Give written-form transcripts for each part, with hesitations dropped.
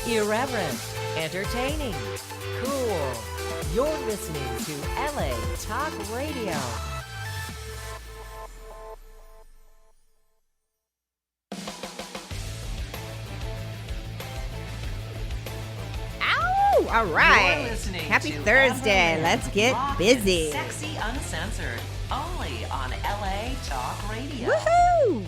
Irreverent, entertaining, cool. You're listening to LA Talk Radio. Ow! All right. Happy Thursday. Let's get busy. Sexxxy Uncensored, only on LA Talk Radio. Woohoo!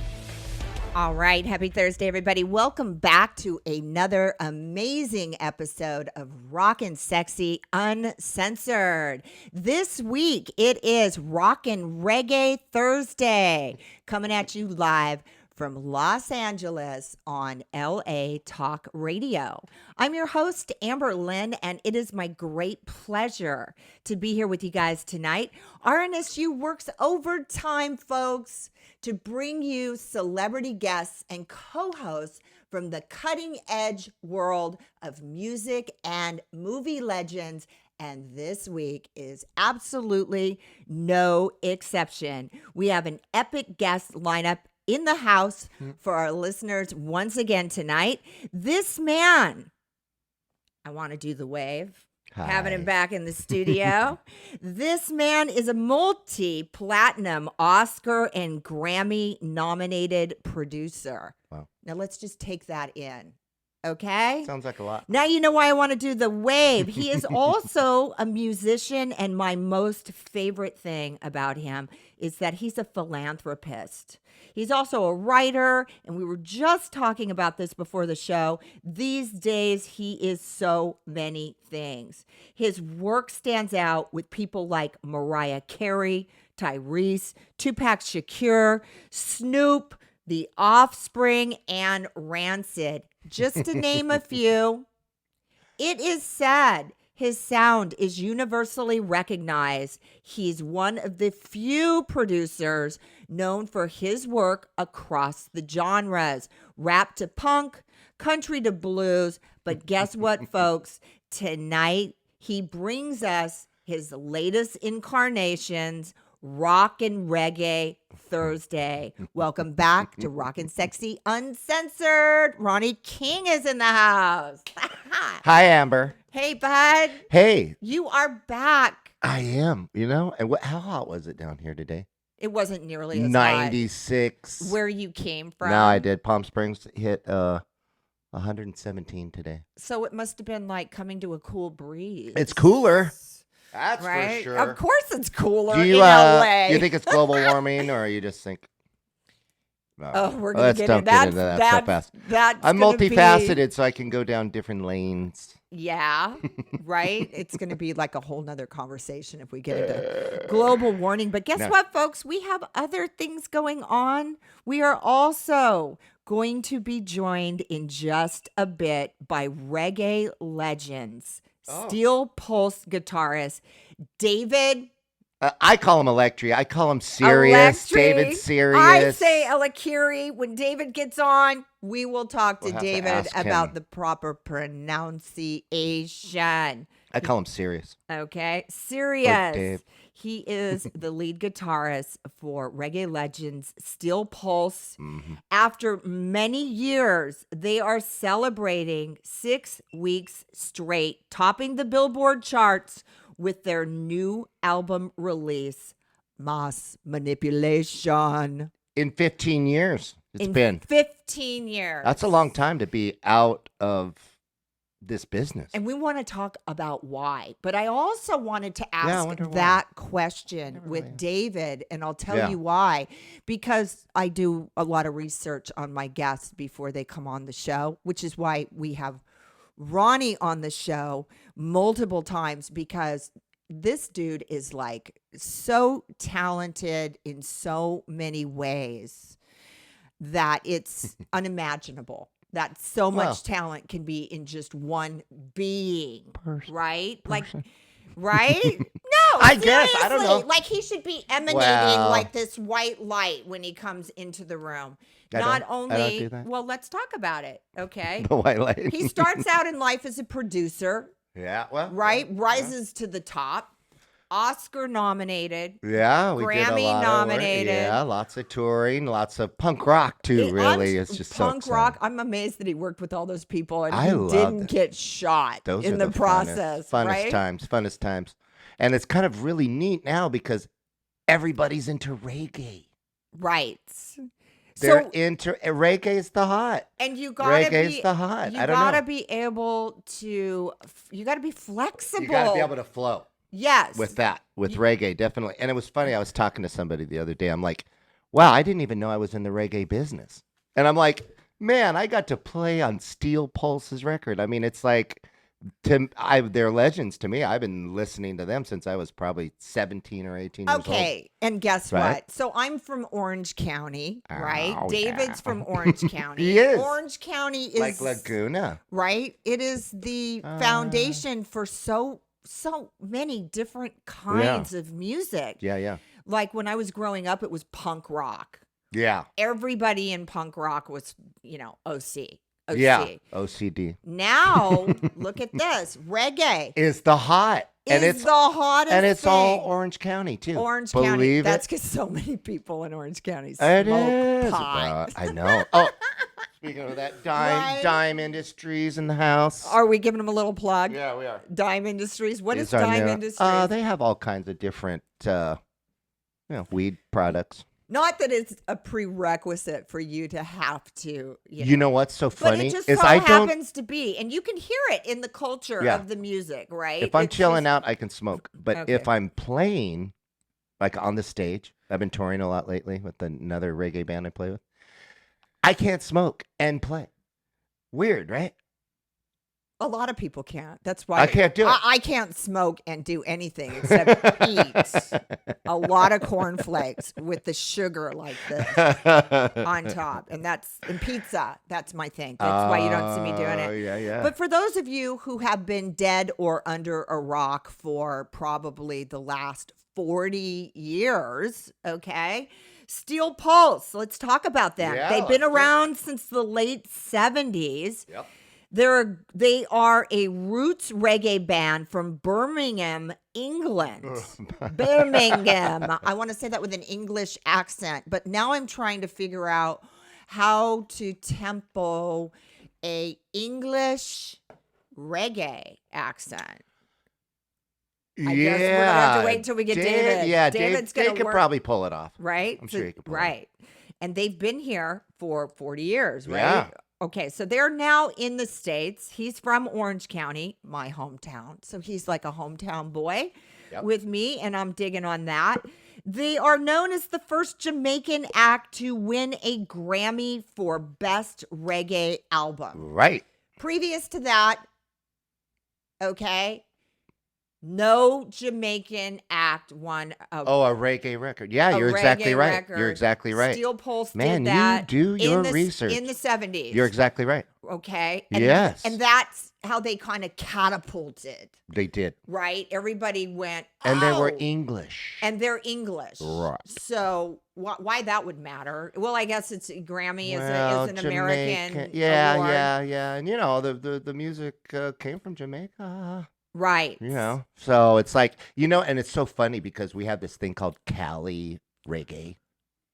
All right. Happy Thursday, everybody. Welcome back to another amazing episode of Rockin' Sexxxy Uncensored. This week, it is Rockin' Reggae Thursday, coming at you live from Los Angeles on LA Talk Radio. I'm your host, Amber Lynn, and it is my great pleasure to be here with you guys tonight. RNSU works overtime, folks, to bring you celebrity guests and co-hosts from the cutting edge world of music and movie legends. And this week is absolutely no exception. We have an epic guest lineup in the house for our listeners once again tonight. This man, I want to do the wave. Hi. Having him back in the studio. This man is a multi-platinum Oscar and Grammy nominated producer. Wow. Now let's just take that in. Okay? Sounds like a lot. Now you know why I want to do the wave. He is also a musician, and my most favorite thing about him is that he's a philanthropist. He's also a writer, and we were just talking about this before the show. These days, he is so many things. His work stands out with people like Mariah Carey, Tyrese, Tupac Shakur, Snoop, The Offspring, and Rancid, just to name a few. It is sad. His sound is universally recognized. He's one of the few producers known for his work across the genres, rap to punk, country to blues. But guess what, folks? Tonight, he brings us his latest incarnations, Rockin' Reggae Thursday. Welcome back to Rockin' Sexxxy Uncensored. Ronnie King is in the house. Hi, Amber. Hey, bud. Hey. You are back. I am, and how hot was it down here today? It wasn't nearly as 96. hot. Where you came from. No, I did. Palm Springs hit 117 today. So it must have been like coming to a cool breeze. It's cooler. That's right? for sure. Of course it's cooler Do you, in LA. You think it's global warming, or you just think... Oh, we're going to get into that so fast. I'm multifaceted, so I can go down different lanes. Yeah, right? It's going to be like a whole nother conversation if we get into global warming. But guess what, folks? We have other things going on. We are also going to be joined in just a bit by reggae legends, steel pulse guitarist David. I call him Electri. I call him Sirius. David Sirius. I say Alakiri. When David gets on, we will talk to David about the proper pronunciation. I call him Sirius. Okay. Sirius. He is the lead guitarist for reggae legends Steel Pulse. Mm-hmm. After many years, they are celebrating 6 weeks straight, topping the Billboard charts with their new album release, Mass Manipulation. In 15 years, it's been. 15 years. That's a long time to be out of this business. And we want to talk about why. But I also wanted to ask that question with David, and I'll tell you why. Because I do a lot of research on my guests before they come on the show, which is why we have Ronnie on the show multiple times, because this dude is like so talented in so many ways that it's unimaginable that so much talent can be in just one being, right? Like, right? No, I guess. I don't know. Like he should be emanating like this white light when he comes into the room. I don't do that. Well, let's talk about it. Okay. The white light. He starts out in life as a producer. Yeah. Well. Right? Rises to the top. Oscar nominated. Yeah, we did a Grammy lot nominated. Of work. Yeah, lots of touring, lots of punk rock too. Really, it's just punk so rock. I'm amazed that he worked with all those people and I he love didn't it. get shot Those in are the process. funnest right? funnest times. And it's kind of really neat now because everybody's into reggae. Right. They're So into reggae is the hot. and you gotta Reggae's be the hot. you I don't gotta know. be able to you gotta be flexible. You gotta be able to flow. Yes. With reggae, definitely. And it was funny. I was talking to somebody the other day. I'm like, wow, I didn't even know I was in the reggae business. And I'm like, man, I got to play on Steel Pulse's record. I mean, it's like, they're legends to me. I've been listening to them since I was probably 17 or 18 years old. Okay, and guess Right? what? So I'm from Orange County, right? Oh, David's yeah. from Orange County. He is. Orange County is Like Laguna. right? It is the foundation for so many different kinds of music. Yeah. Like when I was growing up, it was punk rock. Yeah. Everybody in punk rock was, OC. Yeah. OCD. Now, look at this. Reggae Is the hot. And is it's the hottest And it's thing. all Orange County, too. Orange County. Believe That's it? because so many people in Orange County It smoke is. pot. I know. Oh, speaking of that, Right. Dime Industries in the house. Are we giving them a little plug? Yeah, we are. Dime Industries. What is These are Dime new- Industries? They have all kinds of different, weed products. Not that it's a prerequisite for you to have to, You know what's so But funny it just is so I don't. happens to be, and you can hear it in the culture Yeah. of the music, right? If I'm It's chilling just- out, I can smoke. But Okay. if I'm playing, like on the stage, I've been touring a lot lately with another reggae band I play with. I can't smoke and play. Weird, right? A lot of people can't. That's why I can't do it. I can't smoke and do anything except eat a lot of cornflakes with the sugar like this on top, and pizza. That's my thing. That's why you don't see me doing it. Yeah. But for those of you who have been dead or under a rock for probably the last 40 years, okay? Steel Pulse, let's talk about them. Yeah, They've been let's do it. around since the late 70s. Yep. They are a roots reggae band from Birmingham, England. Birmingham. I want to say that with an English accent, but now I'm trying to figure out how to tempo a English reggae accent. I guess we're gonna have to wait until we get David. Yeah, David's Dave gonna could work- probably pull it off. Right? I'm sure he could pull it off. right. And they've been here for 40 years, right? Yeah. Okay, so they're now in the States. He's from Orange County, my hometown. So he's like a hometown boy Yep. with me, and I'm digging on that. They are known as the first Jamaican act to win a Grammy for Best Reggae Album. Right. Previous to that, okay, no Jamaican act won a Oh, a reggae record. Yeah, a you're exactly reggae right. record. You're exactly right. Steel Pulse Man, did that. you do your in the, research. in the 70s. You're exactly right. Okay. Yes. And that's how they kind of catapulted, They did. right? Everybody went, And they were "Oh." English. And they're English. Right. So why that would matter? Well, I guess it's Grammy is an Jamaican- American Yeah, award. yeah. And the music came from Jamaica. Right. So it's like, and it's so funny because we have this thing called Cali reggae.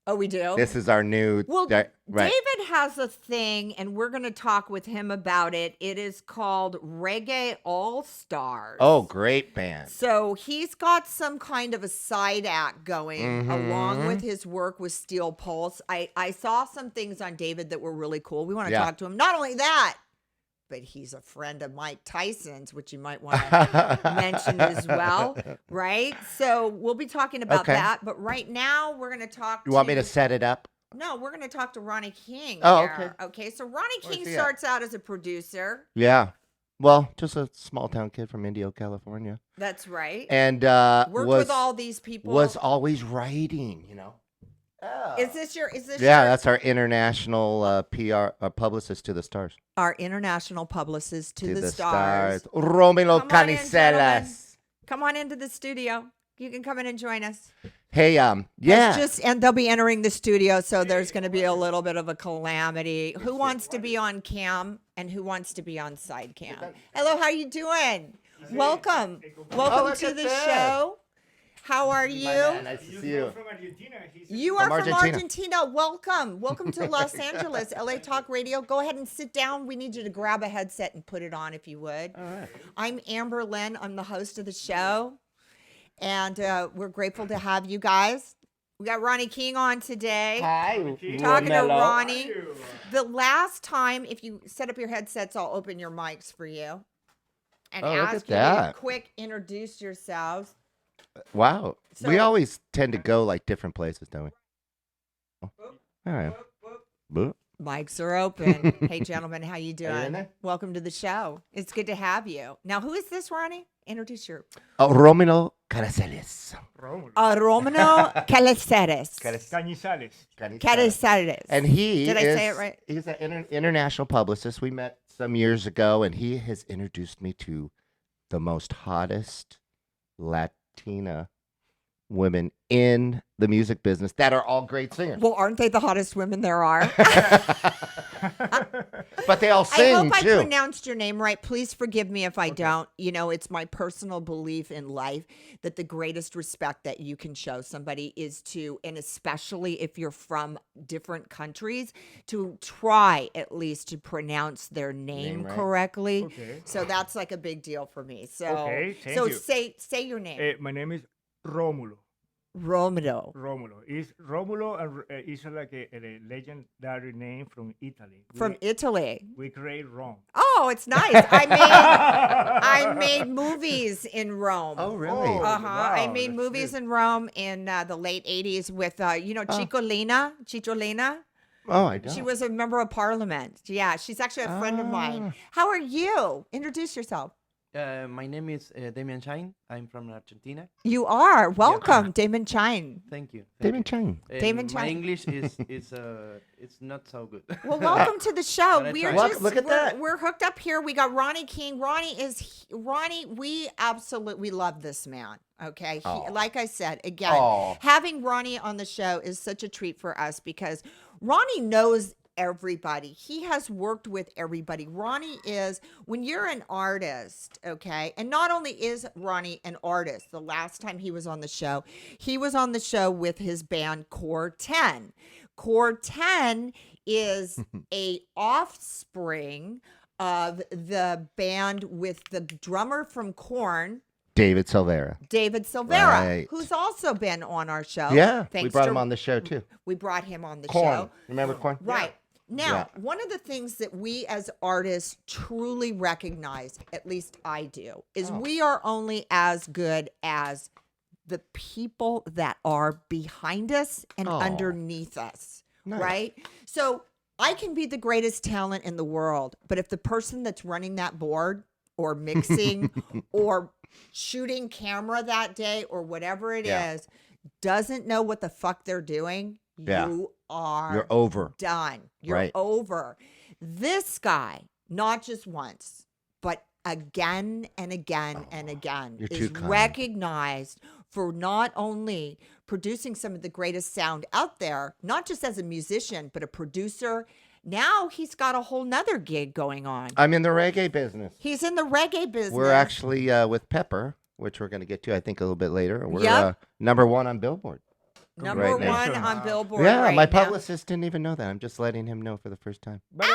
Oh, we do? This is our new Well, right. David has a thing, and we're going to talk with him about it. It is called Reggae All Stars. Oh, great band. So he's got some kind of a side act going along with his work with Steel Pulse. I saw some things on David that were really cool. We want to Yeah. talk to him. Not only that, but he's a friend of Mike Tyson's, which you might want to mention as well, right? So we'll be talking about Okay. that. But right now, we're going to talk You want me to set it up? No, we're going to talk to Ronnie King. Oh, here. Okay, so Ronnie Where's King he at? starts out as a producer. Yeah. Well, just a small town kid from Indio, California. That's right. And Worked was with all these people. was always writing, Is this your Yeah, that's our international PR publicist to the stars. our international publicist to the stars? Romelo Come on in, gentlemen. Canicelas. Come on into the studio. You can come in and join us. Hey, yeah. And they'll be entering the studio, so there's going to be a little bit of a calamity. Who wants to be on cam and who wants to be on side cam? Hello, how you doing? Welcome. Welcome look to at the this. show. How are My you? man, nice to see you. From Argentina. You are from Argentina. Argentina. Welcome. Welcome to Los Angeles, LA Talk Radio. Go ahead and sit down. We need you to grab a headset and put it on if you would. All right. I'm Amber Lynn. I'm the host of the show. And we're grateful to have you guys. We got Ronnie King on today. Hi. Talking to Romelo. Ronnie. The last time, if you set up your headsets, I'll open your mics for you. And Oh, look ask at you to that. quick introduce yourselves. Wow. So- We always tend to go like different places, don't we? All right. Boop. Mics are open. Hey, gentlemen, how you in doing? there? Welcome to the show. It's good to have you. Now, who is this, Ronnie? Introduce your... Oh, Romino Caraceles. Rómulo. Romano Calaceres. Cañizales. Calaceres. And he Did I is, say it right? He's an international publicist. We met some years ago, and he has introduced me to the most hottest Latina women in the music business that are all great singers. Well, aren't they the hottest women there are? But they all I sing hope I too. pronounced your name right. Please forgive me if I don't. You know, it's my personal belief in life that the greatest respect that you can show somebody is to, and especially if you're from different countries, to try at least to pronounce their name right. correctly. Okay. So that's like a big deal for me. So, Okay, thank so you. say your name. My name is Rómulo. Romero. Rómulo. Is Rómulo is like a legendary name from Italy. From Italy. We create Rome. Oh, it's nice. I made movies in Rome. Oh, really? Oh. Uh-huh. I Wow, made that's movies good. in Rome in the late 80s with, Cicciolina. Oh, I don't. She was a member of parliament. Yeah, she's actually a friend of mine. Ah. How are you? Introduce yourself. My name is Damian Shine. I'm from Argentina. You are. Welcome, Damon Chine. Thank you. David Chang. Damon My Shine. English is it's not so good. Well, welcome to the show. But I We're tried. just Look at that. we're hooked up here. We got Ronnie King. Ronnie. We absolutely love this man. Okay, Aw. like I said again, Aw. having Ronnie on the show is such a treat for us because Ronnie knows everybody. He has worked with everybody. Ronnie is, when you're an artist, okay, and not only is Ronnie an artist, the last time he was on the show with his band Core 10. Core 10 is a offspring of the band with the drummer from Korn, David Silvera. David Silvera, Right. who's also been on our show. Yeah, we Thanks brought to- him on the show too. We brought him on the Corn. show. Remember Corn? Right. Now, Yeah. one of the things that we as artists truly recognize, at least I do, is Oh. we are only as good as the people that are behind us and Oh. underneath us. Nice. Right? So I can be the greatest talent in the world, but if the person that's running that board or mixing or shooting camera that day or whatever it is Yeah. doesn't know what the fuck they're doing, Yeah. you are You're over. done. You're Right. over. This guy, not just once, but again and again and again, you're is too kind. recognized for not only producing some of the greatest sound out there, not just as a musician, but a producer. Now he's got a whole nother gig going on. I'm in the reggae business. He's in the reggae business. We're actually with Pepper, which we're going to get to, I think, a little bit later. We're Yep. number one on Billboard. number right now. one on Billboard. Yeah, right my now. publicist didn't even know that. I'm just letting him know for the first time. But,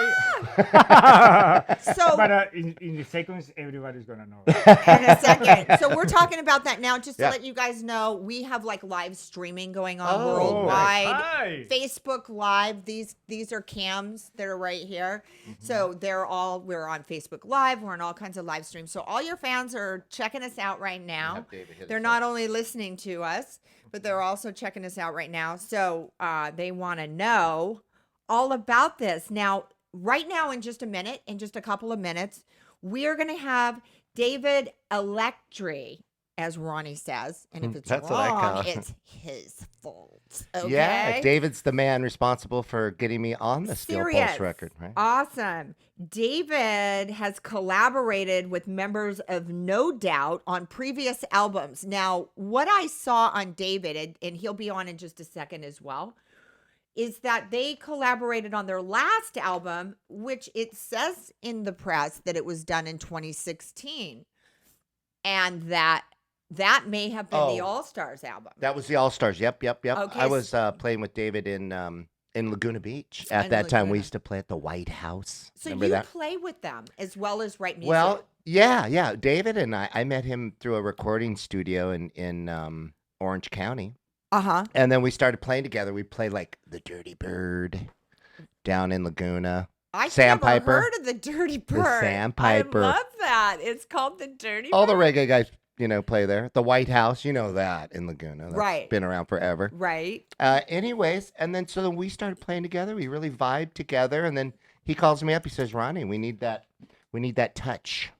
So but in the seconds, everybody's going to know. in a second. So we're talking about that now. Just to Yeah. let you guys know, we have like live streaming going on Oh, worldwide. Hi. Facebook Live. These are cams that are right here. So we're on Facebook Live. We're on all kinds of live streams. So all your fans are checking us out right now. Have David hit They're us not only listening to us, but they're also checking us out right now. So they want to know all about this. Now, right now, in just a couple of minutes, we are going to have David Electri, as Ronnie says. And if it's That's what I wrong, call it. it's his fault. Okay? Yeah, David's the man responsible for getting me on the Steel Serious. Pulse record, right? Awesome. David has collaborated with members of No Doubt on previous albums. Now, what I saw on David, and he'll be on in just a second as well, is that they collaborated on their last album, which it says in the press that it was done in 2016. And that That may have been the Oh. All Stars album. That was the All Stars. Yep. Okay, I was playing with David in Laguna Beach at In that time. We Laguna. used to play at the White House. So Remember you that? play with them as well as write music. Well, yeah. David and I met him through a recording studio in Orange County, Uh-huh. and then we started playing together. We played like the Dirty Bird down in Laguna. I've Sandpiper. never heard of the Dirty Bird. Sandpiper. I love that. It's called the Dirty All the Bird. reggae guys, play there. The White House, that in Laguna. That's Right. been around forever. Right. Anyways, and then so then we started playing together. We really vibed together, and then he calls me up. He says, "Ronnie, we need that touch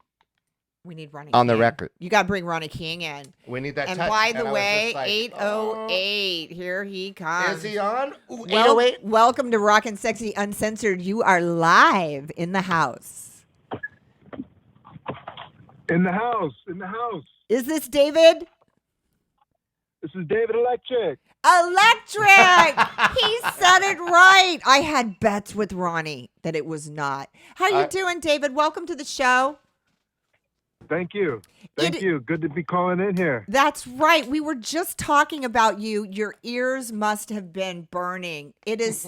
We need Ronnie on the King. record. You got to bring Ronnie King in. We need that And touch." by the I was way, just like, 808, here he comes. Is he on? Ooh, Well, 808. welcome to Rock and Sexy Uncensored. You are live in the house. In the house. Is this David? This is David Electric. Electric! He said it right. I had bets with Ronnie that it was not. How you doing, David? Welcome to the show. Thank you. Thank you. Good to be calling in here. That's right. We were just talking about you. Your ears must have been burning. It is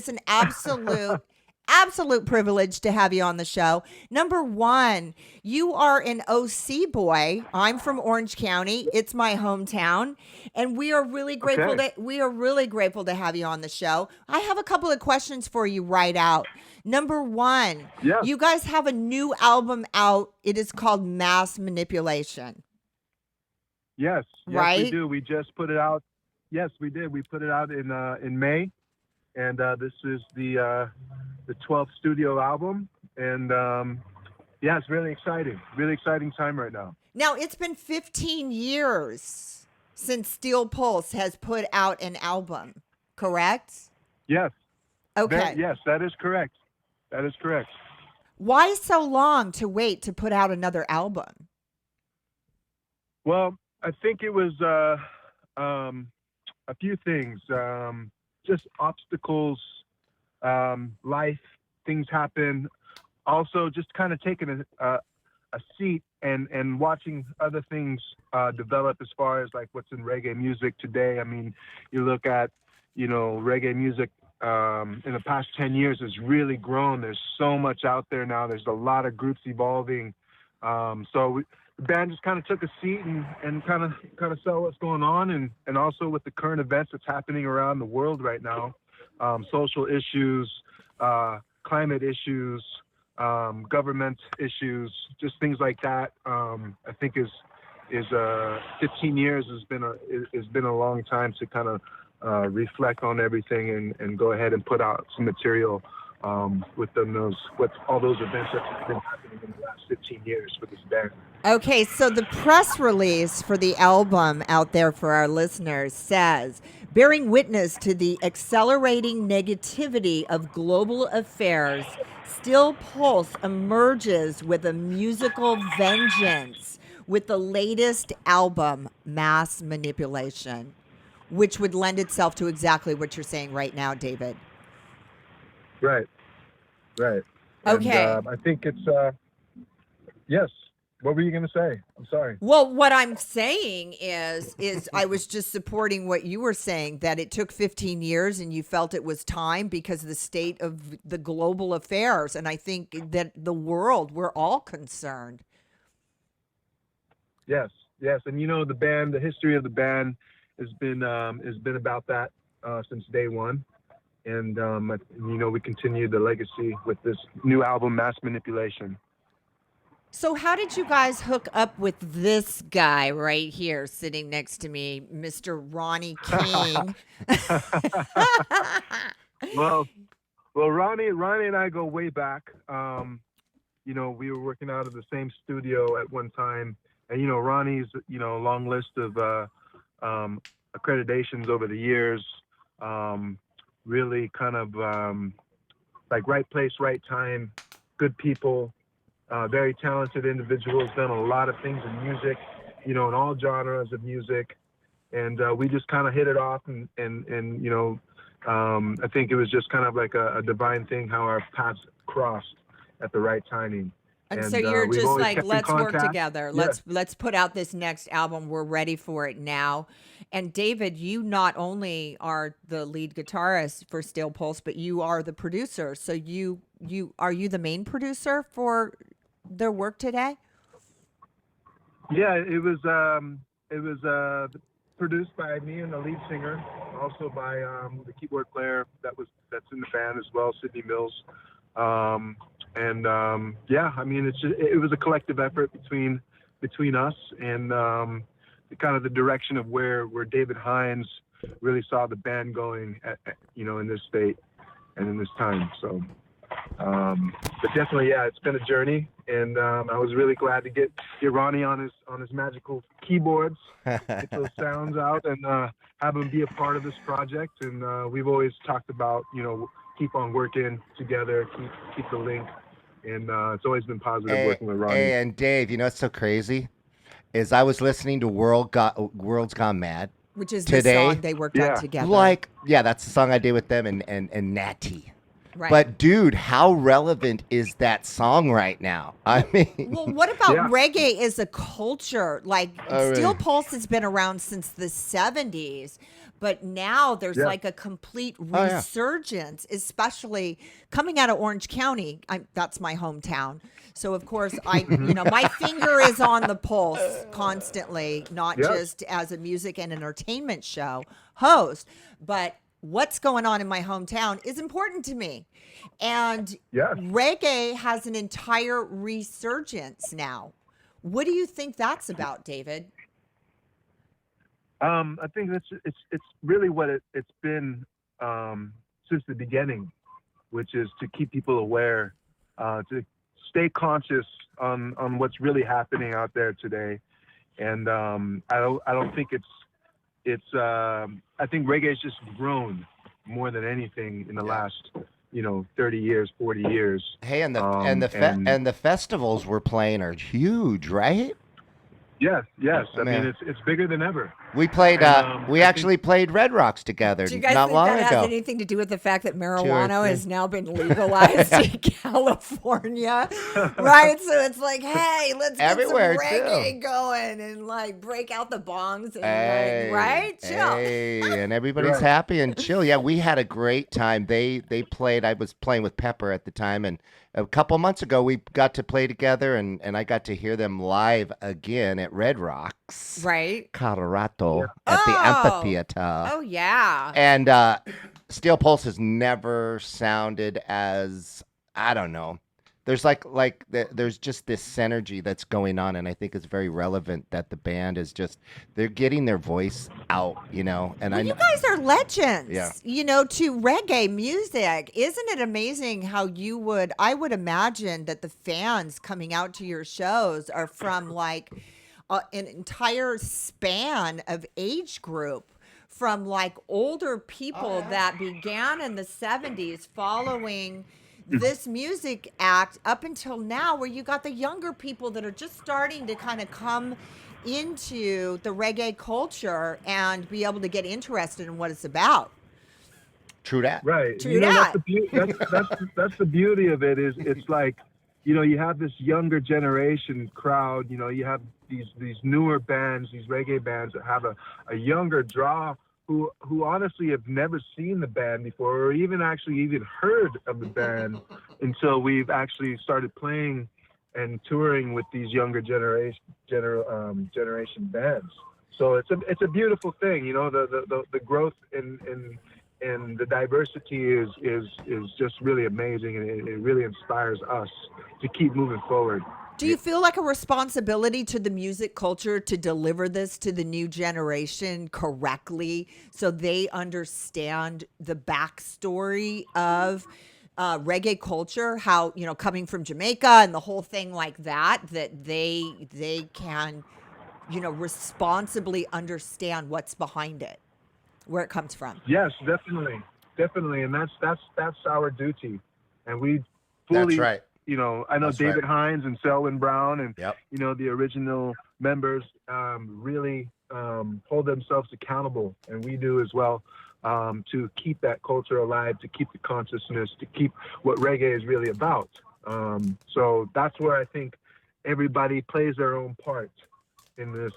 an absolute privilege to have you on the show. Number one, you are an OC boy. I'm from Orange County. It's my hometown, and we are really grateful to have you on the show. I have a couple of questions for you right out. Number one, Yes. you guys have a new album out. It is called Mass Manipulation. Yes, Right? we do. We just put it out. Yes, we did. We put it out in May, and this is the 12th studio album, and it's really exciting time right now. Now, it's been 15 years since Steel Pulse has put out an album, correct? Yes. Okay. Yes, that is correct. Why so long to wait to put out another album? Well, I think it was a few things, just obstacles, life, things happen. Also, just kind of taking a seat and watching other things develop as far as like what's in reggae music today. I mean, you look at, reggae music in the past 10 years has really grown. There's so much out there now. There's a lot of groups evolving. The band just kind of took a seat and kind of saw what's going on, and also with the current events that's happening around the world right now, social issues, climate issues, government issues, just things like that. I think is 15 years has been a long time to kind of reflect on everything and go ahead and put out some material with all those events that have been happening in the last 15 years for this band. Okay, so the press release for the album out there for our listeners says, bearing witness to the accelerating negativity of global affairs, Steel Pulse emerges with a musical vengeance with the latest album, Mass Manipulation, which would lend itself to exactly what you're saying right now, David. Right. Okay. And, I think it's yes. What were you going to say? I'm sorry. Well, what I'm saying is I was just supporting what you were saying, that it took 15 years and you felt it was time because of the state of the global affairs. And I think that the world, we're all concerned. Yes. And the band, the history of the band has been about that since day one. And, we continue the legacy with this new album, Mass Manipulation. So how did you guys hook up with this guy right here sitting next to me, Mr. Ronnie King? Well, Ronnie and I go way back. We were working out of the same studio at one time. And, Ronnie's, long list of accreditations over the years, really kind of like right place, right time, good people. Very talented individuals, done a lot of things in music, in all genres of music. And we just kind of hit it off and I think it was just kind of like a divine thing how our paths crossed at the right timing. And so you're we've just always like, kept in let's work contact. together. Yeah. Let's put out this next album. We're ready for it now. And David, you not only are the lead guitarist for Steel Pulse, but you are the producer. So you are you the main producer for their work today? Yeah, it was produced by me and the lead singer, also by the keyboard player that's in the band as well, Sydney Mills. Yeah, I mean, it was a collective effort between us, and kind of the direction of where David Hines really saw the band going in this state and in this time. So, but definitely, yeah, it's been a journey, and I was really glad to get Ronnie on his magical keyboards, get those sounds out, and have him be a part of this project. And we've always talked about, keep on working together, keep the link, and it's always been positive working with Ronnie. Hey, and Dave, what's so crazy is I was listening to World's Gone Mad, Which is today. the song they worked on together. That's the song I did with them and Natty. Right. But dude, how relevant is that song right now? I mean, well, what about reggae as a culture? Like Steel Pulse has been around since the 70s, but now there's like a complete resurgence, especially coming out of Orange County. That's my hometown. So of course my finger is on the pulse constantly, not just as a music and entertainment show host, but what's going on in my hometown is important to me. And reggae has an entire resurgence now. What do you think that's about, David? I think it's really what it's been since the beginning, which is to keep people aware, to stay conscious on what's really happening out there today. And I don't think it's I think reggae has just grown more than anything in the last 30 years, 40 years. Hey, and the festivals we're playing are huge, right? Yes. I mean, it's bigger than ever. We played. We actually played Red Rocks together Do you guys not think long that ago. has anything to do with the fact that marijuana has now been legalized in California? Right? So it's like, hey, let's get some reggae going and like break out the bongs and right? Chill. Hey, and everybody's happy and chill. Yeah, we had a great time. They played. I was playing with Pepper at the time, and a couple months ago we got to play together, and I got to hear them live again at Red Rocks, right, Colorado. At the amphitheater. Oh, yeah. And Steel Pulse has never sounded as, I don't know. There's there's just this synergy that's going on, and I think it's very relevant that the band is they're getting their voice out, And you guys are legends, yeah. To reggae music. Isn't it amazing how I would imagine that the fans coming out to your shows are from like an entire span of age group, from like older people that began in the 70s following this music act up until now, where you got the younger people that are just starting to kind of come into the reggae culture and be able to get interested in what it's about. True that. Right. True that. That's the beauty of it. Is it's like, you have this younger generation crowd. You have these newer bands, these reggae bands that have a younger draw, who honestly have never seen the band before, or even heard of the band until we've actually started playing and touring with these younger generation bands. So it's a beautiful thing. The growth and the diversity is just really amazing, and it really inspires us to keep moving forward. Do you feel like a responsibility to the music culture to deliver this to the new generation correctly, so they understand the backstory of reggae culture, how, coming from Jamaica and the whole thing like that they can, responsibly understand what's behind it, where it comes from? Yes, definitely. And that's our duty. And we fully, that's right. I know That's David right. Hines and Selwyn Brown and, Yep. The original members really hold themselves accountable, and we do as well, to keep that culture alive, to keep the consciousness, to keep what reggae is really about. So that's where I think everybody plays their own part in this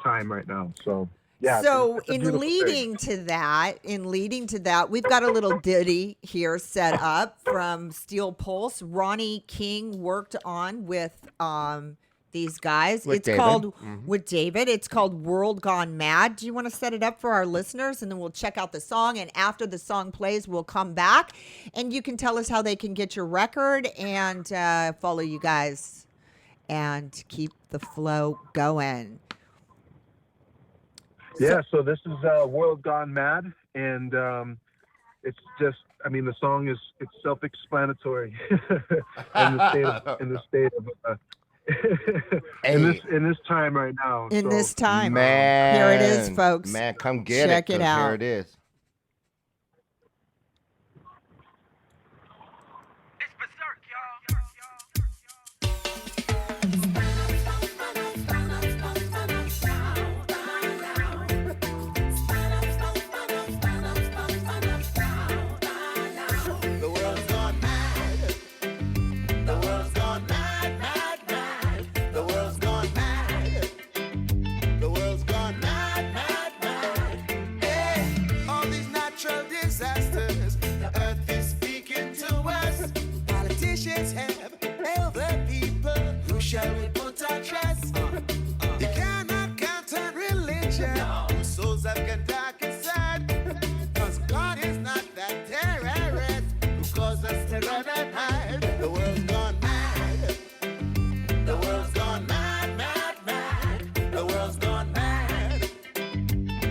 time right now. So yeah. So it's a in beautiful thing. leading to that, we've got a little ditty here set up from Steel Pulse. Ronnie King worked on with these guys. With It's David. called with David. It's called World Gone Mad. Do you want to set it up for our listeners, and then we'll check out the song? And after the song plays, we'll come back, and you can tell us how they can get your record and follow you guys and keep the flow going. Yeah, so this is World Gone Mad, and it's just, I mean, the song it's self-explanatory in the state of in this time right now. In this time, Man, here it is, folks. Man, come get Check it. it 'cause out. Here it is. The world's gone mad. The world's gone mad, mad, mad. The world's gone mad. The world's gone mad, mad, mad. Hey, all these natural disasters, the earth is speaking to us. Politicians have failed the people. Who shall we put our trust? You cannot count on religion. Whose souls have gone dark inside. 'Cause God is not that terrorist who caused us to run and hide. The world's gone mad. The world's gone mad, mad, mad. The world's gone mad.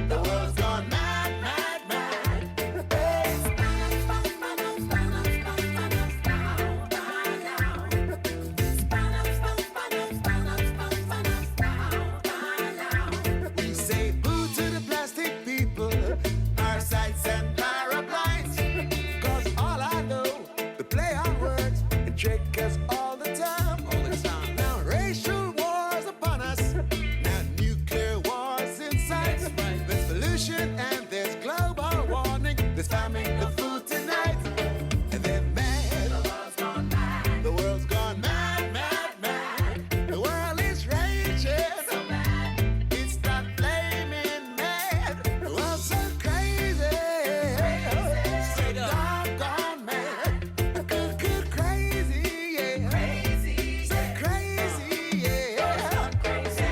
The world's gone mad, mad, mad. We say boo to the plastic people, parasites and parablinds. 'Cause all I know, they play on words and trick us all the time. Now racial wars upon us, now nuclear wars in sight. There's pollution and there's global warming. There's famine of food tonight. And then mad, the world's gone mad. The world's gone mad, mad, mad. The world is raging so mad. It's that flaming mad. The world's so crazy. Straight up. Doggone mad. Good, crazy, yeah. So crazy, yeah.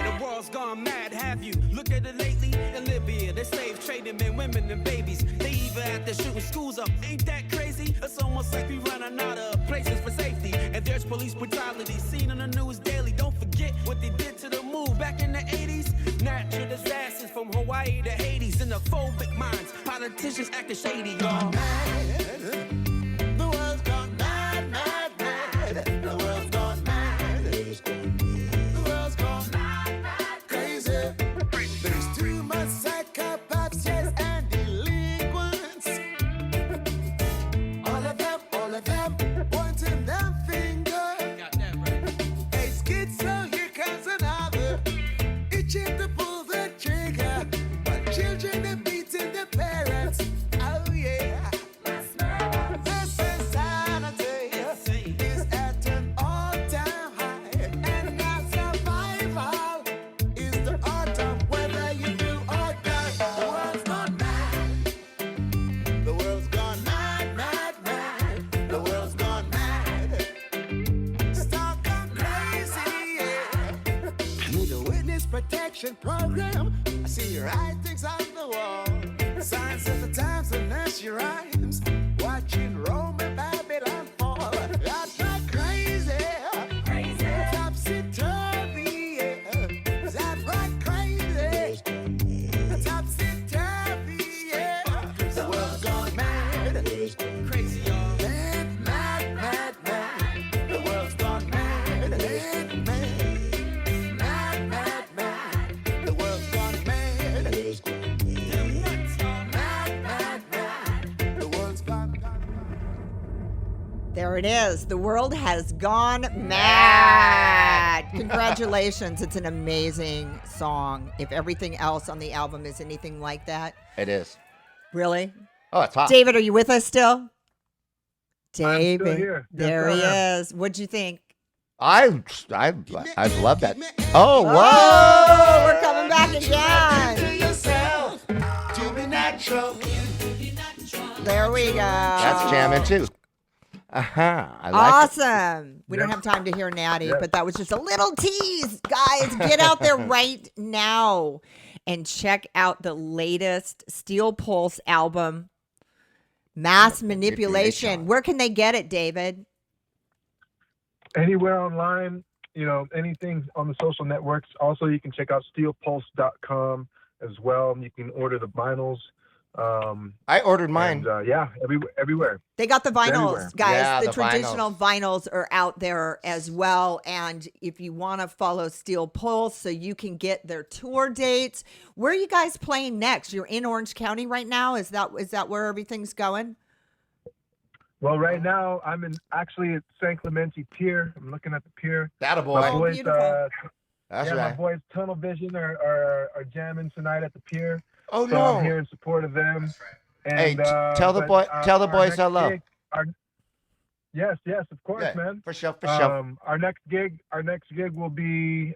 The world's gone mad, have you? Look at it lately in Libya. They slave trading men, women, and babies. They even out there shooting schools up. Ain't that crazy? It's almost like we running out of places for safety. And there's police brutality seen on the news daily. Don't forget what they did to the move back in the 80s. Natural disasters from Hawaii to Hades. Xenophobic minds, politicians acting shady, y'all. The world's gone mad, mad, mad. The world's gone mad. The world's gone mad, mad, crazy. There's too much psychopaths, yes, and delinquents. All of them pointing their finger. Got that right. Hey, schizo, here comes another. Itching to pull the trigger. But children are beating their parents. Oh, yeah. This insanity is at an all-time high. And now survival is the art of whether you do or die. The world's gone mad. The world's gone mad, mad, mad. The world's gone mad. Stark and crazy, yeah. Need a witness protection program. I see your writings on the wall. Signs of the times and nursery rhymes. Watching Rome and Babylon fall. That's not crazy. Topsy-turvy, yeah. Is that right, crazy? Topsy-turvy, yeah. The world's gone mad. Crazy, y'all. Mad, mad, mad, mad. The world's gone mad. Mad, mad. Mad, mad, mad. The world's gone mad. Them nuts, y'all. Mad, mad, mad. The world's gone mad. There it is. The world has gone mad. Congratulations. It's an amazing song. If everything else on the album is anything like that. It is. Really? Oh, it's hot. David, are you with us still? David. here. Yes, There he I am. is. What'd you think? I love that. Oh, whoa! Oh, we're coming back again. There we go. That's jamming too. I like it. Awesome. We don't have time to hear Natty, but that was just a little tease. Guys, get out there right now and check out the latest Steel Pulse album, Mass Manipulation. Where can they get it, David? Anywhere online, anything on the social networks. Also, you can check out steelpulse.com as well. You can order the vinyls. I ordered mine. And, everywhere. They got the vinyls, Everywhere. guys. Yeah, the the traditional vinyls are out there as well. And if you want to follow Steel Pulse so you can get their tour dates, where are you guys playing next? You're in Orange County right now. Is that where everything's going? Well, right now I'm actually at San Clemente Pier. I'm looking at the pier. That a My boy. boys, beautiful. That's my right. boys Tunnel Vision are jamming tonight at the pier. Oh So I'm no! here in support of them. And, Hey, tell the boys our next hello. gig- yes, of course, Yeah, man. for sure, for sure. Our next gig will be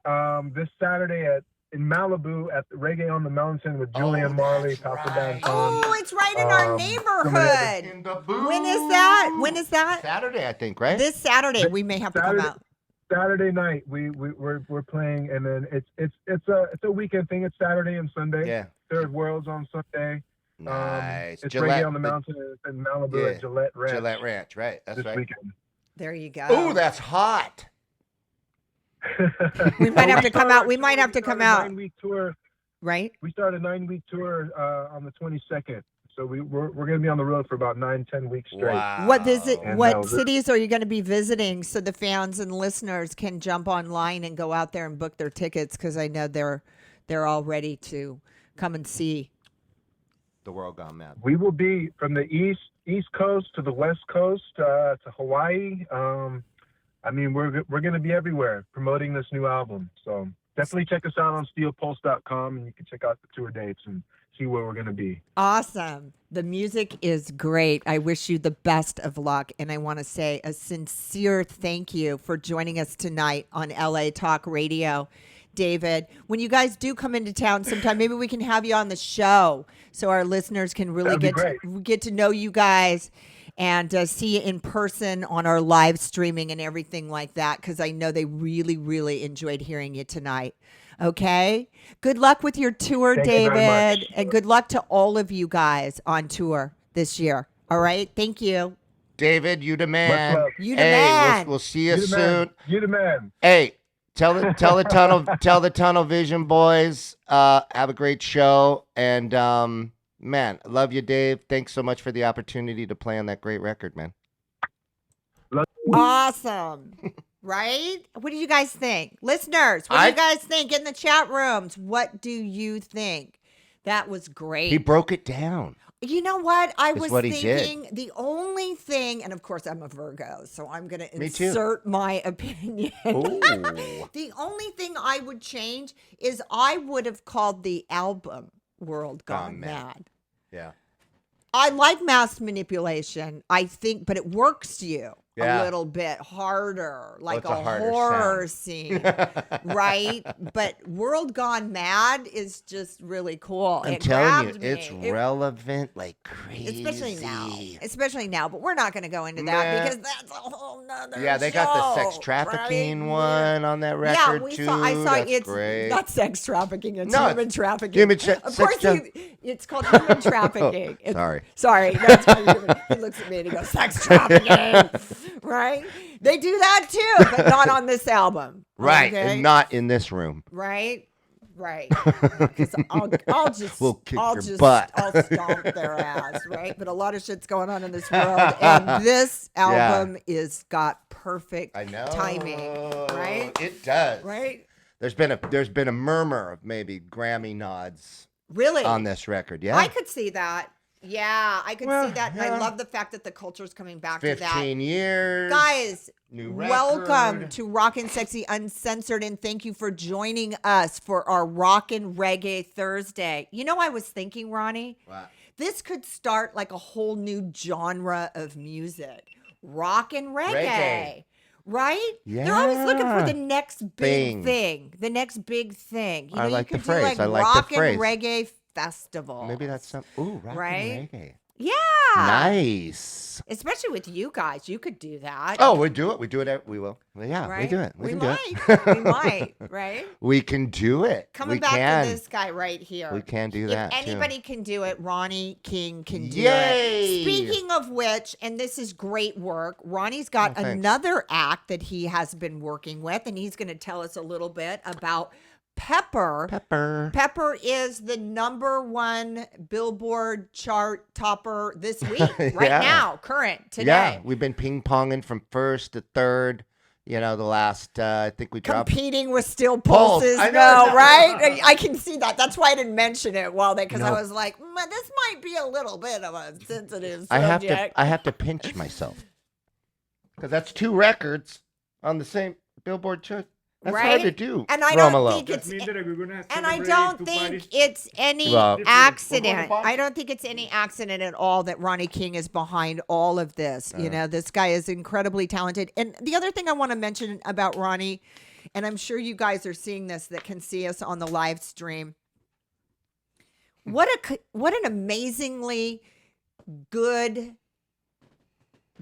this Saturday in Malibu at the Reggae on the Mountain with Julian Marley, that's Papa right. Danton. Oh, it's right in our neighborhood. In the booth. When is that? When is that? Saturday, I think, right? This Saturday. We may have to come Saturday. out. Saturday night we're playing, and then it's a weekend thing. It's Saturday and Sunday. Yeah. Third World's on Sunday. Nice. It's Gillette, Reggae on the Mountain in Malibu at Gillette Ranch. Gillette Ranch, right? That's this right. weekend. There you go. Oh, that's hot. We might have to come out. We might have to come out. 9-week tour. Right? We started a 9-week tour on the 22nd. So we're going to be on the road for about 9-10 weeks straight. Wow. And, what this- cities are you going to be visiting so the fans and listeners can jump online and go out there and book their tickets? Because I know they're all ready to come and see. The world gone mad. We will be from the east coast to the west coast to Hawaii. I mean, we're going to be everywhere promoting this new album. So definitely check us out on steelpulse.com, and you can check out the tour dates and see where we're going to be. Awesome. The music is great. I wish you the best of luck. And I want to say a sincere thank you for joining us tonight on LA Talk Radio. David, when you guys do come into town sometime, maybe we can have you on the show so our listeners can really get to know you guys and see you in person on our live streaming and everything like that, because I know they really, really enjoyed hearing you tonight. Okay? Good luck with your tour, Thank you very David, much. and good luck to all of you guys on tour this year. All right? Thank you. David, you the man. Much love. You the Hey, man. We'll see you You the soon. man. You the man. Hey, tell the Tunnel Vision boys. Have a great show, and man, I love you, Dave. Thanks so much for the opportunity to play on that great record, man. Awesome. Right? What do you guys think? Listeners, what do you guys think in the chat rooms? What do you think? That was great. He broke it down. You know what? I was what he did. thinking the only thing, and of course I'm a Virgo, so I'm going to Me too. insert my opinion. Ooh. The only thing I would change is I would have called the album World Gone Mad. Yeah. I like Mass Manipulation, I think, but it works you Yeah. a little bit harder, like it's a a harder horror sound. scene, right? But World Gone Mad is just really cool. I'm It telling you, grabbed me. it's It- relevant like crazy. Especially now, but we're not going to go into that Nah. because that's a whole nother Yeah, they got the sex show, trafficking right? one on that Yeah, record we too. saw. I saw That's it's great. not sex trafficking; it's No, human trafficking. human of sex course, tra- it's called human trafficking. It's- Sorry. sorry. That's what he looks at me and he goes, "Sex trafficking," right? They do that too, but not on this album, Right, okay? and not in this room. Right. Because I'll just, We'll kick I'll your just, butt. I'll stomp their ass, right? But a lot of shit's going on in this world, and this album is got perfect I know. timing, right? It does. Right? There's been a murmur of maybe Grammy nods Really? on this record. Yeah. I could see that. Yeah, I could see that. And I yeah. love the fact that the culture's coming back to that. 15 years. Guys, New welcome record. to Rockin' Sexy Uncensored, and thank you for joining us for our Rockin' Reggae Thursday. You know, I was thinking, Ronnie, Wow. this could start like a whole new genre of music rock and reggae. Reggae. Right? They're always looking for Yeah. the next big thing. The next big thing. You know, I like you the could do phrase. like I like rock the phrase. and reggae festival. Maybe that's some. Ooh, rock Right? and reggae. Yeah. Nice. Especially with you guys. You could do that. Oh, we do it. We do it. We will. Well, yeah, right? we do it. We can do might. it. We might, right? We can do it. Coming we back can. to this guy right here. We can do that. If too. anybody can do it, Ronnie King can do Yay! it. Speaking of which, and this is great work, Ronnie's got thanks. another act that he has been working with, and he's going to tell us a little bit about Pepper. Pepper. Pepper is the #1 Billboard chart topper this week, right Yeah. now, current, today. Yeah, we've been ping ponging from first to third. You know, the last I think we dropped. Competing with Steel Pulse. Pulses, I no, know. right? I can see that. That's why I didn't mention it because I No. was like, this might be a little bit of a sensitive I subject. have to pinch myself because that's 2 records on the same Billboard chart. That's hard Right? to do. And I Romulo. don't think That it's means that we're gonna and I celebrate don't two think parties. it's any Well- accident. I don't think it's any accident at all that Ronnie King is behind all of this. You know, this guy is incredibly talented. And the other thing I want to mention about Ronnie, and I'm sure you guys are seeing this that can see us on the live stream. What an amazingly good,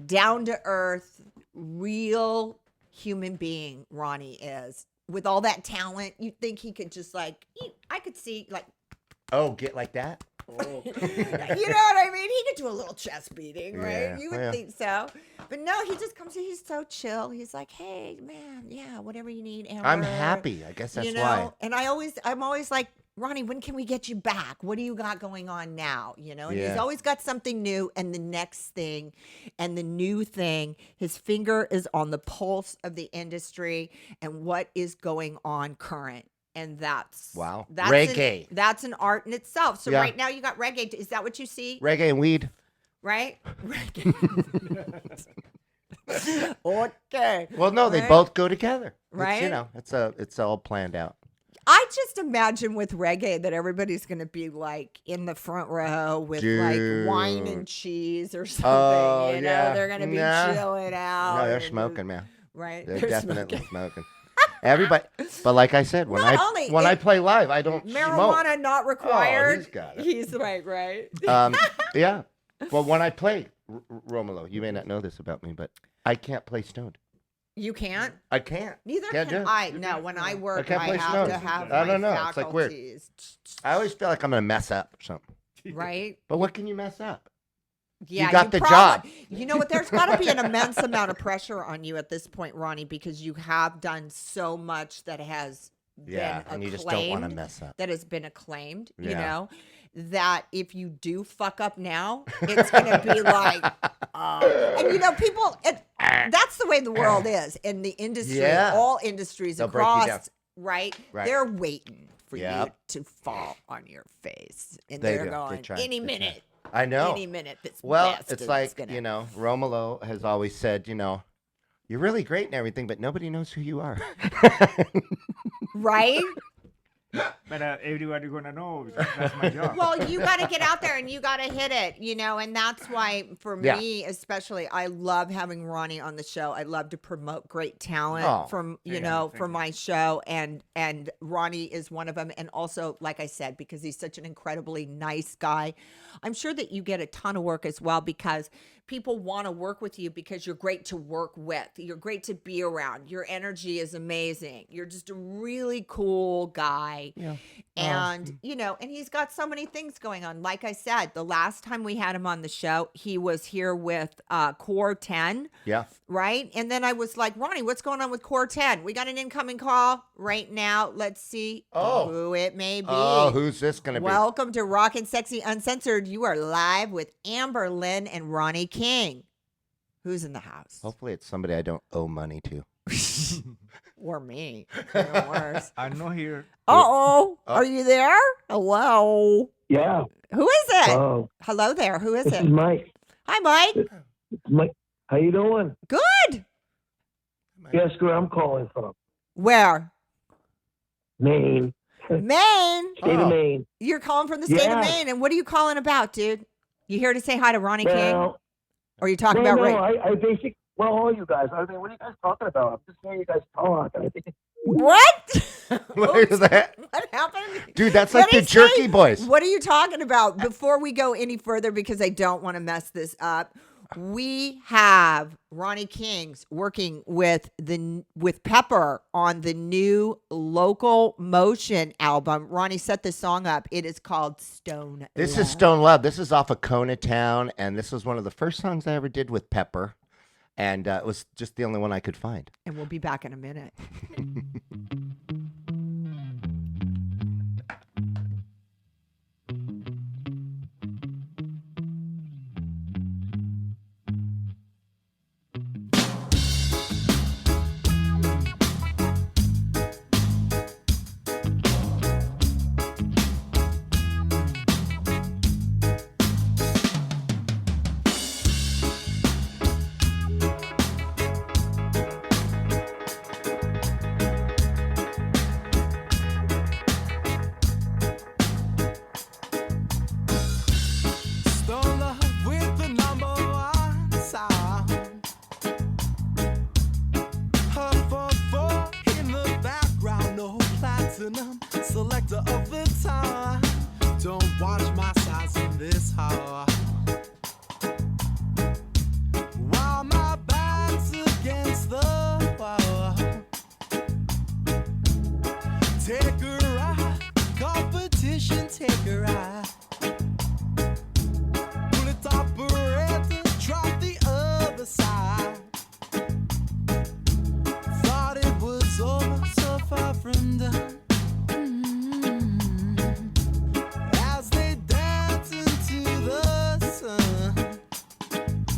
down to earth, real human being Ronnie is. With all that talent, you'd think he could just I could see Oh, get like that? you know what I mean? He could do a little chest beating, right? Yeah, You would yeah. think so. But no, he just comes in, he's so chill. He's like, hey man, yeah, whatever you need, Amber. I'm happy. I guess that's why. And I'm always like, Ronnie, when can we get you back? What do you got going on now? You know, and he's Yeah. always got something new. And the next thing and the new thing, his finger is on the pulse of the industry and what is going on current. And that's Wow. That's Reggae. that's an art in itself. So Yeah. right now you got reggae. Is that what you see? Reggae and weed. Right? Reggae. Okay. Well, no, they Right? both go together. Right? It's all planned out. I just imagine with reggae that everybody's going to be like in the front row with like wine and cheese or something. Oh, you know, yeah. they're going to be Nah. chilling out. No, they're and- smoking, man. Right? They're definitely smoking. Everybody, but like I said, when Not only I it- play live, I don't smoke. Marijuana not required. he's got it. He's right. Yeah. Well, when I play Romulo, you may not know this about me, but I can't play stoned. You can't? I can't. Neither Can't do can it. I. No, when I work, can't I play have stoned. to have I my don't know. It's like weird. faculties. I always feel like I'm gonna mess up or something. Right? But what can you mess up? Yeah, got the probably- job. You know what? There's got to be an immense amount of pressure on you at this point, Ronnie, because you have done so much that has Yeah, been and you just don't want to acclaimed, mess up. that has been acclaimed. You Yeah. know, that if you do fuck up now, it's going to be like, and you know, people. That's the way the world is in the industry. Yeah. All industries They'll break you down. across, right? Right. They're waiting for Yep. you to fall on your face, and They they're do. They going try. any They try. minute. I know. Any minute. This Well, it's bastard's like, gonna- you know, Romulo has always said, you know, you're really great and everything, but nobody knows who you are. right? But everybody gonna know because that's my job. Well, you got to get out there and you got to hit it, you know, and that's why for Yeah. me, especially, I love having Ronnie on the show. I love to promote great talent Oh, from, you yeah, know, thank for you. my show. And Ronnie is one of them. And also, like I said, because he's such an incredibly nice guy, I'm sure that you get a ton of work as well because people want to work with you because you're great to work with. You're great to be around. Your energy is amazing. You're just a really cool guy. Yeah. And, you know, and he's got so many things going on. Like I said, the last time we had him on the show, he was here with Core 10, Yeah. right? And then I was like, Ronnie, what's going on with Core 10? We got an incoming call right now. Let's see who it may be. Oh, who's this going to be? Welcome to Rock and Sexy Uncensored. You are live with Amber, Lynn, and Ronnie King. Who's in the house? Hopefully it's somebody I don't owe money to. Or me. Even worse. I'm not here. Uh-oh. Are you there? Hello. Yeah. Who is it? Oh, Hello there. Who is this it? is Mike. Hi, Mike. Mike, how you doing? Good. Guess where I'm calling from? Where? Maine. Maine. State Oh. of Maine. You're calling from the state of Yeah. Maine. And what are you calling about, dude? You here to say hi to Ronnie King? Well, Or are you talking Well, about no, Ray? I basically, well, all you guys. I mean, what are you guys talking about? I'm just hearing you guys talk. And I think What? What Oops. is that? What happened? Dude, that's What like the did he Jerky say? Boys. What are you talking about? Before we go any further, because I don't want to mess this up, we have Ronnie Kings working with Pepper on the new Local Motion album. Ronnie, set the song up. It is called Stone. This Love. is Stone Love. This is off of Kona Town, and this was one of the first songs I ever did with Pepper, and it was just the only one I could find. And we'll be back in a minute. Stone love with the number one sound. Her 4-4 in the background, no platinum. Selector of the time. Don't watch my size in this hour. While my back's against the wall. Take a ride, competition, take a ride. Bullet operator, drop the other side. Thought it was over, so far from done. As they dance into the sun.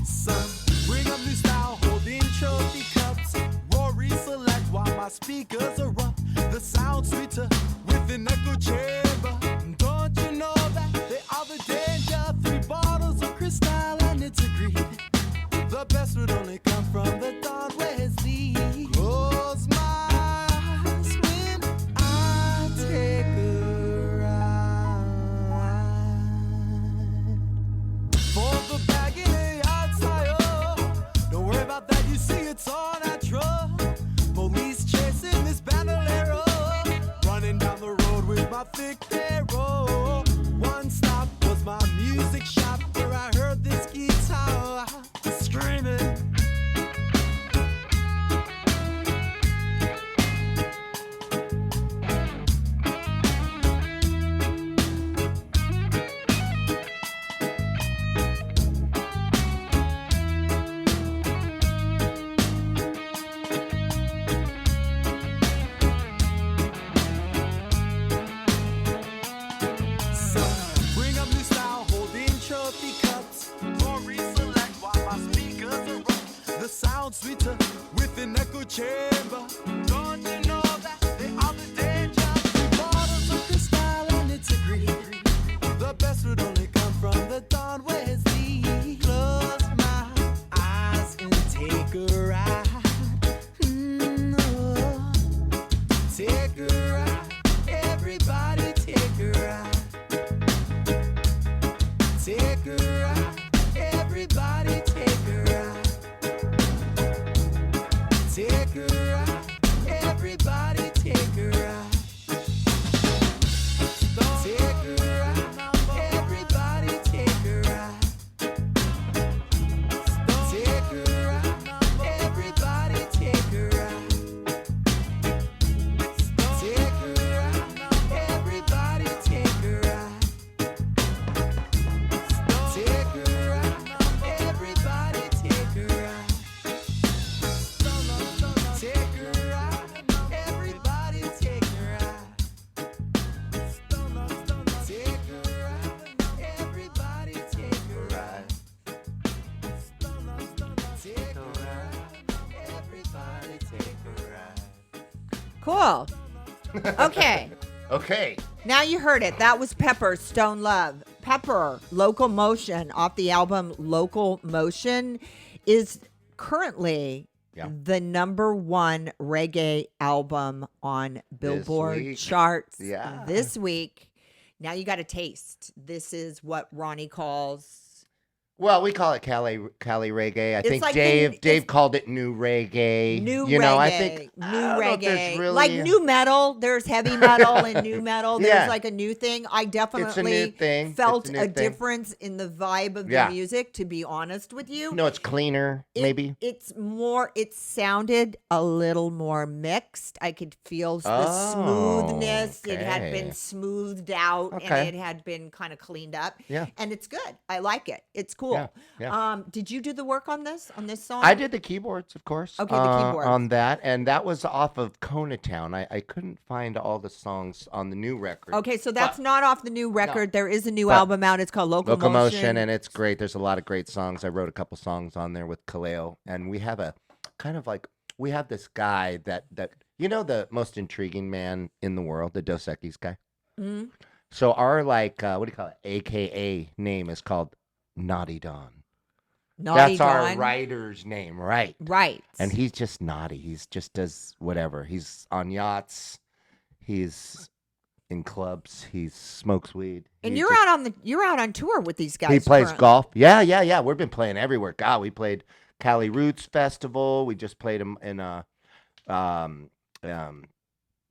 Sun, bring up new style, holding trophy cups. Rory select while my speakers are up. The sound sweeter with an echo chamber. Don't you know that they are the danger? 3 bottles of crystal and it's agreed. The best would only come from the Don Wesley. Close my eyes when I take a ride. For the bag in the outside, oh, don't worry about that, you see it's all natural. Police chasing this bandolero, running down the road with my thick arrow. One stop was my music shop where I heard this guitar screaming. So bring up new style, holding trophy cups. Rory select while my speakers are up. The sound sweeter with an echo chamber. Don't you know that they are the danger? 3 bottles of crystal and it's agreed. The best would only come from the Don Wesley. Close my eyes and take a ride. Oh. Take a ride, everybody take a ride. Take a ride, everybody take a ride. Take a ride, everybody take a ride. Take a ride, everybody take a ride. Take a ride, everybody take a ride. Take a ride, everybody take a ride. Take a ride, everybody take a ride. Take a ride, everybody take a ride. Take a ride, everybody take a ride. Take a ride, everybody take a ride. Cool. Okay. Okay. Now you heard it. That was Pepper, Stone Love. Pepper, Local Motion, off the album Local Motion, is currently Yeah. the #1 reggae album on Billboard week. charts Yeah. this week. Now you got a taste. This is what Ronnie calls Well, we call it Cali reggae. I think like Dave called it new reggae. New you reggae, know, I think new I don't know if there's reggae, really like new metal. There's heavy metal and new metal. There's Yeah. like a new thing. I definitely new thing. felt It's a a, new thing. difference in the vibe of Yeah. the music. To be honest with you, No, it's cleaner, maybe. It's more. It sounded a little more mixed. I could feel the smoothness. It had been okay. smoothed out Okay. and it had been kind of cleaned up. Yeah. And it's good. I like it. It's cool. Yeah. Did you do the work on this song? I did the keyboards, of course. Okay, the keyboards. On that, and that was off of Conatown. I couldn't find all the songs on the new record. Okay, so that's not off the new record. There is a new But album out. It's called Locomotion. And it's great. There's a lot of great songs. I wrote a couple songs on there with Kaleo, and we have a kind of like we have this guy that you know the most intriguing man in the world, the Dos Equis guy. Mhm. So our what do you call it? AKA name is called Naughty Don. Naughty That's our Dawn. writer's name, right? Right. And he's just naughty. He's just does whatever. He's on yachts. He's in clubs. He smokes weed. And He you're just- out on tour with these guys. He plays currently. golf. Yeah. We've been playing everywhere. God, we played Cali Roots Festival. We just played him in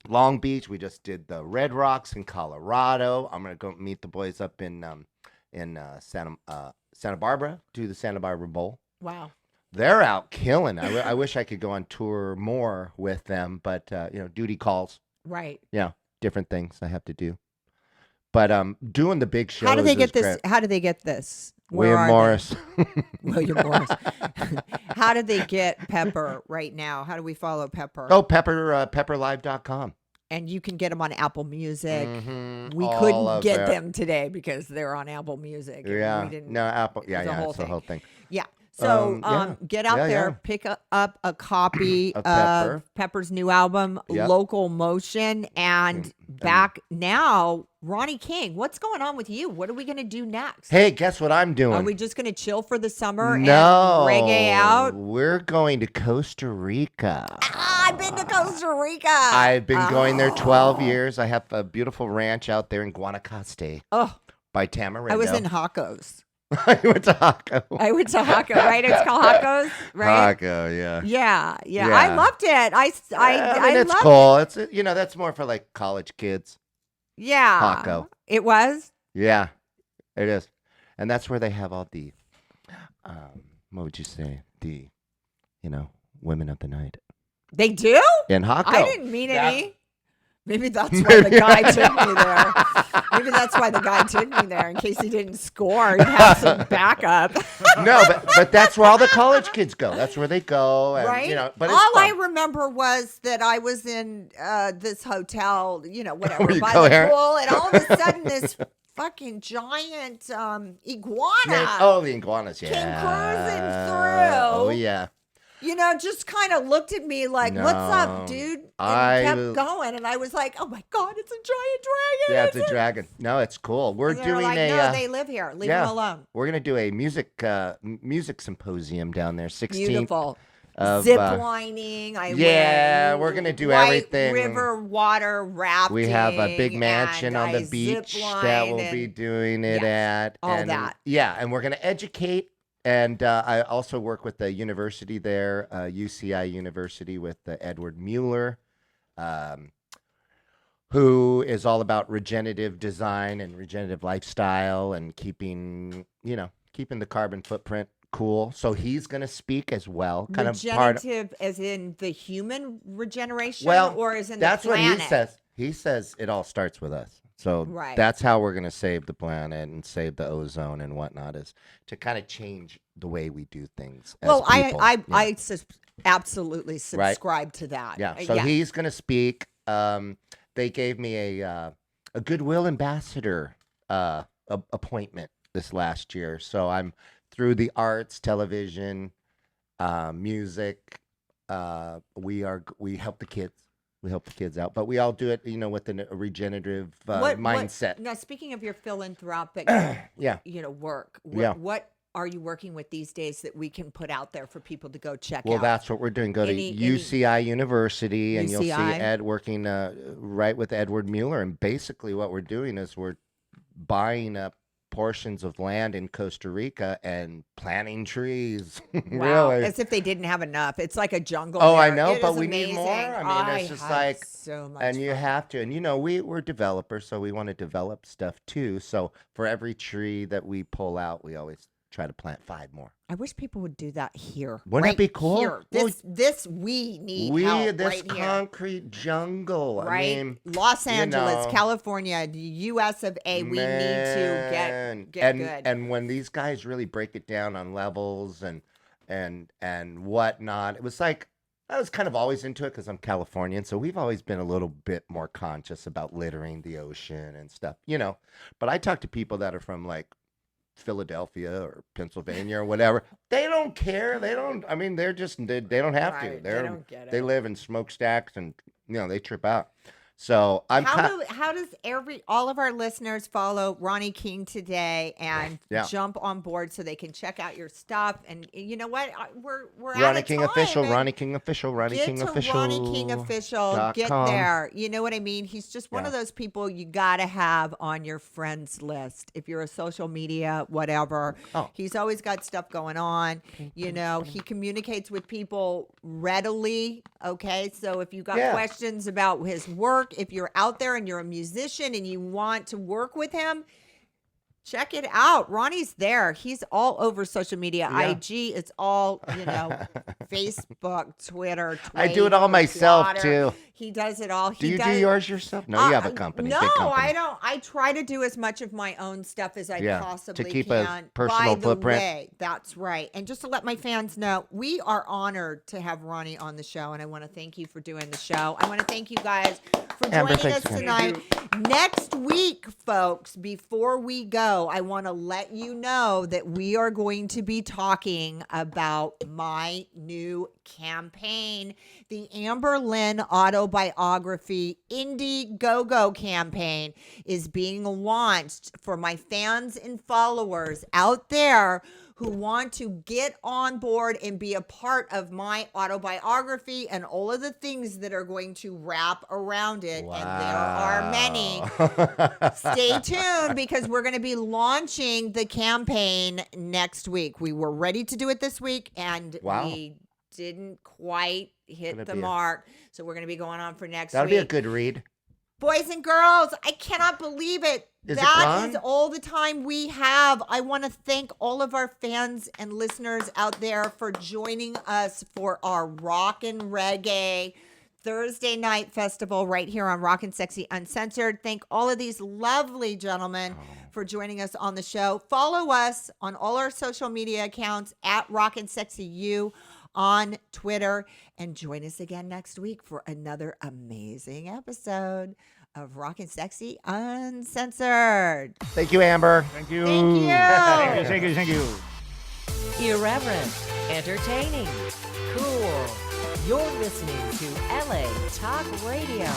Long Beach. We just did the Red Rocks in Colorado. I'm gonna go meet the boys up in Santa Barbara. Do the Santa Barbara Bowl. Wow. They're out killing. I wish I could go on tour more with them, but duty calls. Right. Yeah, different things I have to do. But doing the big shows. How do they get is this? great. How do they get this? Where William are Morris. they? William Morris. How do they get Pepper right now? How do we follow Pepper? Oh, pepperlive.com. And you can get them on Apple Music. Mhm, We all couldn't of get it. them today because they're on Apple Music. and Yeah. We didn't, No, Apple. Yeah, the whole it's the thing. whole thing. Yeah. So yeah. get out Yeah, there, yeah. pick up a copy Of of Pepper. Pepper's new album, Yep. Local Motion, and back now, Ronnie King. What's going on with you? What are we going to do next? Hey, guess what I'm doing? Are we just going to chill for the summer No, and reggae out? We're going to Costa Rica. I've been to Costa Rica. I've been going there 12 Oh. years. I have a beautiful ranch out there in Guanacaste Oh, by Tamarindo. I was in Jacos. I went to Jaco. I went to Jaco, right? It's called Jacos, right? Jaco, yeah. Yeah. Yeah. I loved it. I mean, it's loved cool. It's that's more for like college kids. Yeah. Jaco. It was? Yeah, it is, and that's where they have all the, what would you say, the, women of the night They do? in Jaco. I didn't mean That- any. Maybe that's why the guy took me there. Maybe that's why the guy took me there, in case he didn't score. He'd have some backup. No, but that's where all the college kids go. That's where they go, and, Right? But all it's I fun. remember was that I was in this hotel, whatever, Were you by coherent? the pool, and all of a sudden this fucking giant iguana Oh, the iguanas, yeah. came cruising through. Oh, yeah. Just kind of looked at me like, "What's up, No, dude?" And I kept was- going, and I was like, "Oh my god, it's a giant dragon!" Yeah, it's a dragon. No, it's cool. We're And they were doing like, a. "No, they live here. Leave yeah. them alone." We're gonna do a music symposium down there, 16th. Beautiful. Of, Zip lining. yeah, went we're gonna do white everything. River water rafting. We have a big mansion and on the I beach zip that line we'll be and- doing it Yes, at. all and, that. Yeah, and we're gonna educate. And I also work with the university there, UCI University, with Edward Mueller, who is all about regenerative design and regenerative lifestyle and keeping the carbon footprint cool. So he's going to speak as well. Kind of part. Regenerative, as in the human regeneration, Well, or as in that's the what planet? he says. He says it all starts with us. So Right. that's how we're going to save the planet and save the ozone and whatnot, is to kind of change the way we do things. As Well, people. I absolutely Right. subscribe to that. Yeah. So he's going to speak. They gave me a Goodwill ambassador appointment this last year. So I'm through the arts, television, music. We help the kids. We help the kids out, but we all do it, with a regenerative mindset. Now, speaking of your philanthropic, Yeah. work. Yeah. What are you working with these days that we can put out there for people to go check Well, out? that's what we're doing. Go Any- to UCI University, and you'll see UCI? Ed working right with Edward Mueller. And basically, what we're doing is we're buying up portions of land in Costa Rica and planting trees. Wow, Really. as if they didn't have enough. It's like a jungle. Oh, I there. know, It but is we need more. amazing. I mean, it's just had like, so much and you fun. have to, and we're developers, so we want to develop stuff too. So for every tree that we pull out, we always try to plant 5 more. I wish people would do that here. Wouldn't that right be cool? Here. Well, This we need help this right here. concrete jungle. Right, I mean, Los Angeles, know, California, the U.S. of A. We need to man. get and, good. And when these guys really break it down on levels and whatnot, it was like I was kind of always into it because I'm Californian, so we've always been a little bit more conscious about littering the ocean and stuff, But I talk to people that are from like Philadelphia or Pennsylvania or whatever. They don't care. They don't. I mean, they're just they don't have to. Right, they don't get They it. live in smokestacks and they trip out. So I'm How does all of our listeners follow Ronnie King today and Yeah. jump on board so they can check out your stuff? And you know what? We're out Ronnie of King time, Official, and Ronnie King Official, Ronnie get King to Official. Ronnie King Official. Get .com. there. You know what I mean? He's just one of Yeah. those people you gotta have on your friends list. If you're a social media, whatever. Oh. He's always got stuff going on. He communicates with people readily. Okay, so if you got Yeah. questions about his work, if you're out there and you're a musician and you want to work with him, check it out. Ronnie's there. He's all over social media. Yeah. IG, it's all, Facebook, Twitter, I do it all myself, Twitter. too. He does it all. Do you do yours yourself? No, you have a company. No, big company. I don't. I try to do as much of my own stuff as I Yeah, to possibly keep a can. personal By footprint. the way, that's right. And just to let my fans know, we are honored to have Ronnie on the show, and I want to thank you for doing the show. I want to thank you guys for Amber, joining thanks us again. tonight. Next week, folks, before we go, I want to let you know that we are going to be talking about my new campaign, the Amber Lynn autobiography Indiegogo campaign is being launched for my fans and followers out there who want to get on board and be a part of my autobiography and all of the things that are going to wrap around it. And there are many. Stay tuned because we're going to be launching the campaign next week. We were ready to do it this week and Wow. we didn't quite hit Gonna the be a- mark. So we're going to be going on for next That'll week. be a good read. Boys and girls, I cannot believe it. Is it That gone? is all the time we have. I want to thank all of our fans and listeners out there for joining us for our Rock and Reggae Thursday night festival right here on Rock and Sexy Uncensored. Thank all of these lovely gentlemen for joining us on the show. Follow us on all our social media accounts at Rock and Sexy U on Twitter, and join us again next week for another amazing episode of Rock and Sexy Uncensored. Thank you, Amber. Thank you. Thank you. Thank you. Irreverent, entertaining, cool. You're listening to LA Talk Radio.